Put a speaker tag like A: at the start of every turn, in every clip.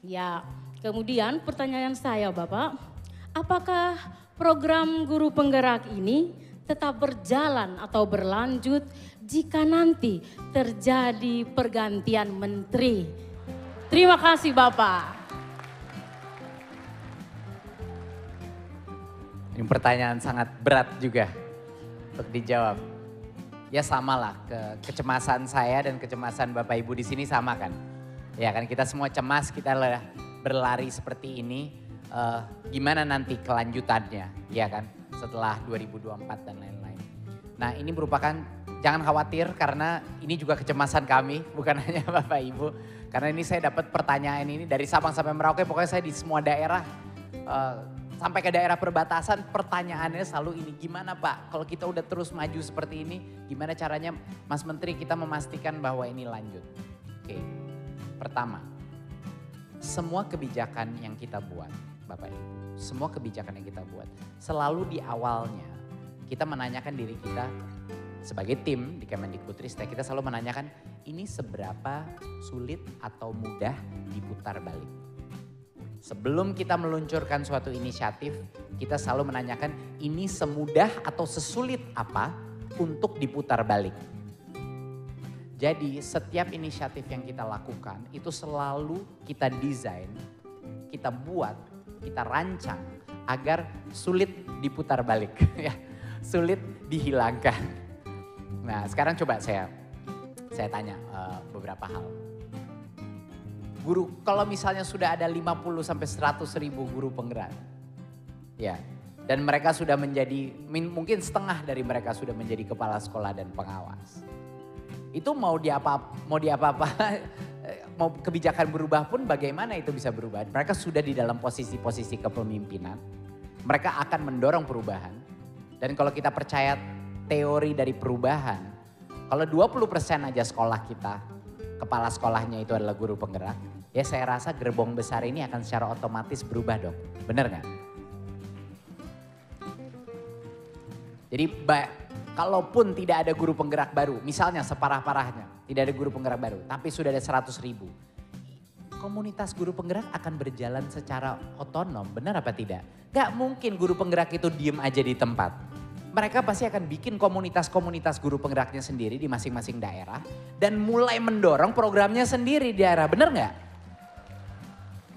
A: Ya, kemudian pertanyaan saya Bapak, apakah program guru penggerak ini tetap berjalan atau berlanjut jika nanti terjadi pergantian menteri? Terima kasih Bapak.
B: Ini pertanyaan sangat berat juga untuk dijawab. Ya samalah, kecemasan saya dan kecemasan Bapak Ibu di sini sama kan. Ya kan kita semua cemas, kita berlari seperti ini. Gimana nanti kelanjutannya, ya kan, setelah 2024 dan lain-lain. Nah ini merupakan, jangan khawatir karena ini juga kecemasan kami, bukan hanya Bapak Ibu. Karena ini saya dapat pertanyaan ini dari Sabang sampai Merauke, pokoknya saya di semua daerah, sampai ke daerah perbatasan pertanyaannya selalu ini, gimana Pak kalau kita udah terus maju seperti ini, gimana caranya Mas Menteri kita memastikan bahwa ini lanjut. Oke, pertama, semua kebijakan yang kita buat Bapak Ibu, semua kebijakan yang kita buat selalu di awalnya kita menanyakan diri kita sebagai tim di Kemendikbudristek, kita selalu menanyakan ini seberapa sulit atau mudah diputar balik. Sebelum kita meluncurkan suatu inisiatif, kita selalu menanyakan ini semudah atau sesulit apa untuk diputar balik. Jadi setiap inisiatif yang kita lakukan itu selalu kita desain, kita buat, kita rancang agar sulit diputar balik, ya, sulit dihilangkan. Nah sekarang coba saya tanya beberapa hal. Guru, kalau misalnya sudah ada 50 sampai 100 ribu guru penggerak, ya, dan mereka sudah menjadi, mungkin setengah dari mereka sudah menjadi kepala sekolah dan pengawas. Itu mau mau kebijakan berubah pun bagaimana itu bisa berubah. Mereka sudah di dalam posisi-posisi kepemimpinan, mereka akan mendorong perubahan. Dan kalau kita percaya teori dari perubahan, kalau 20% aja sekolah kita, kepala sekolahnya itu adalah guru penggerak, ya saya rasa gerbong besar ini akan secara otomatis berubah dong. Bener gak? Jadi kalaupun tidak ada guru penggerak baru, misalnya separah-parahnya tidak ada guru penggerak baru, tapi sudah ada 100 ribu. Komunitas guru penggerak akan berjalan secara otonom, benar apa tidak? Gak mungkin guru penggerak itu diem aja di tempat. Mereka pasti akan bikin komunitas-komunitas guru penggeraknya sendiri di masing-masing daerah. Dan mulai mendorong programnya sendiri di daerah, bener gak?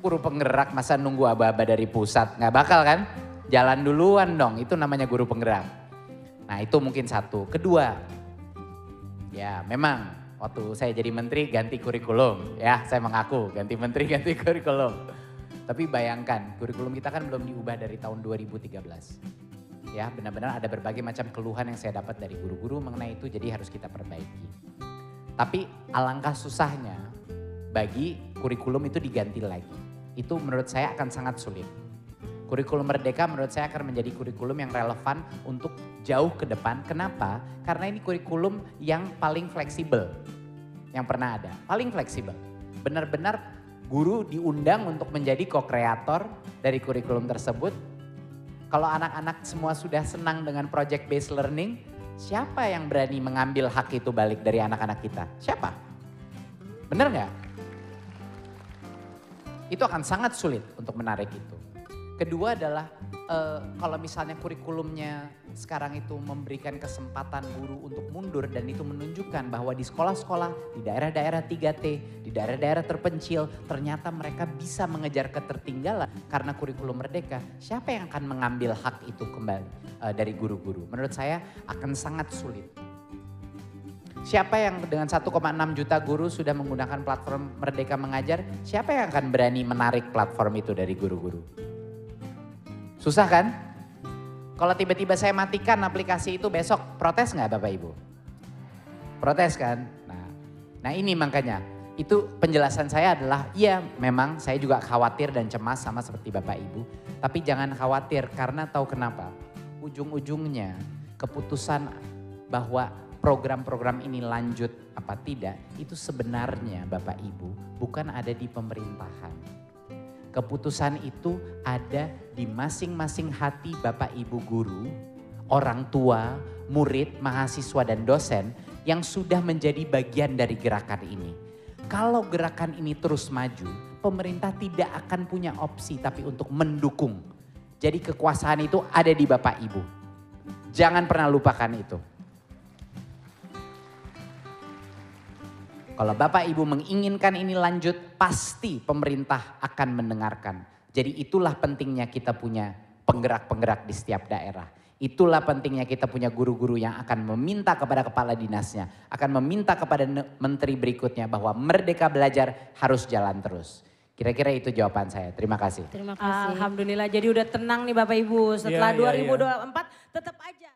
B: Guru penggerak masa nunggu aba-aba dari pusat, gak bakal kan? Jalan duluan dong, itu namanya guru penggerak. Nah itu mungkin satu. Kedua, ya memang waktu saya jadi menteri ganti kurikulum. Ya saya mengaku ganti menteri ganti kurikulum. Tapi bayangkan kurikulum kita kan belum diubah dari tahun 2013. Ya benar-benar ada berbagai macam keluhan yang saya dapat dari guru-guru mengenai itu, jadi harus kita perbaiki. Tapi alangkah susahnya bagi kurikulum itu diganti lagi. Itu menurut saya akan sangat sulit. Kurikulum Merdeka menurut saya akan menjadi kurikulum yang relevan untuk jauh ke depan. Kenapa? Karena ini kurikulum yang paling fleksibel yang pernah ada. Paling fleksibel. Benar-benar guru diundang untuk menjadi co-kreator dari kurikulum tersebut. Kalau anak-anak semua sudah senang dengan project based learning, siapa yang berani mengambil hak itu balik dari anak-anak kita? Siapa? Bener gak? Itu akan sangat sulit untuk menarik itu. Kedua adalah kalau misalnya kurikulumnya sekarang itu memberikan kesempatan guru untuk mundur dan itu menunjukkan bahwa di sekolah-sekolah, di daerah-daerah 3T, di daerah-daerah terpencil ternyata mereka bisa mengejar ketertinggalan karena kurikulum Merdeka. Siapa yang akan mengambil hak itu kembali dari guru-guru? Menurut saya akan sangat sulit. Siapa yang dengan 1,6 juta guru sudah menggunakan platform Merdeka Mengajar, siapa yang akan berani menarik platform itu dari guru-guru? Susah kan? Kalau tiba-tiba saya matikan aplikasi itu besok, protes nggak Bapak Ibu? Protes kan? Nah ini makanya, itu penjelasan saya adalah, iya memang saya juga khawatir dan cemas sama seperti Bapak Ibu. Tapi jangan khawatir karena tahu kenapa? Ujung-ujungnya keputusan bahwa program-program ini lanjut apa tidak, itu sebenarnya Bapak Ibu bukan ada di pemerintahan. Keputusan itu ada di masing-masing hati Bapak Ibu guru, orang tua, murid, mahasiswa dan dosen yang sudah menjadi bagian dari gerakan ini. Kalau gerakan ini terus maju, pemerintah tidak akan punya opsi tapi untuk mendukung. Jadi kekuasaan itu ada di Bapak Ibu. Jangan pernah lupakan itu. Kalau Bapak Ibu menginginkan ini lanjut, pasti pemerintah akan mendengarkan. Jadi itulah pentingnya kita punya penggerak-penggerak di setiap daerah. Itulah pentingnya kita punya guru-guru yang akan meminta kepada kepala dinasnya, akan meminta kepada menteri berikutnya bahwa Merdeka Belajar harus jalan terus. Kira-kira itu jawaban saya. Terima kasih.
A: Terima kasih.
C: Alhamdulillah, jadi udah tenang nih Bapak Ibu. Setelah 2024 tetap aja.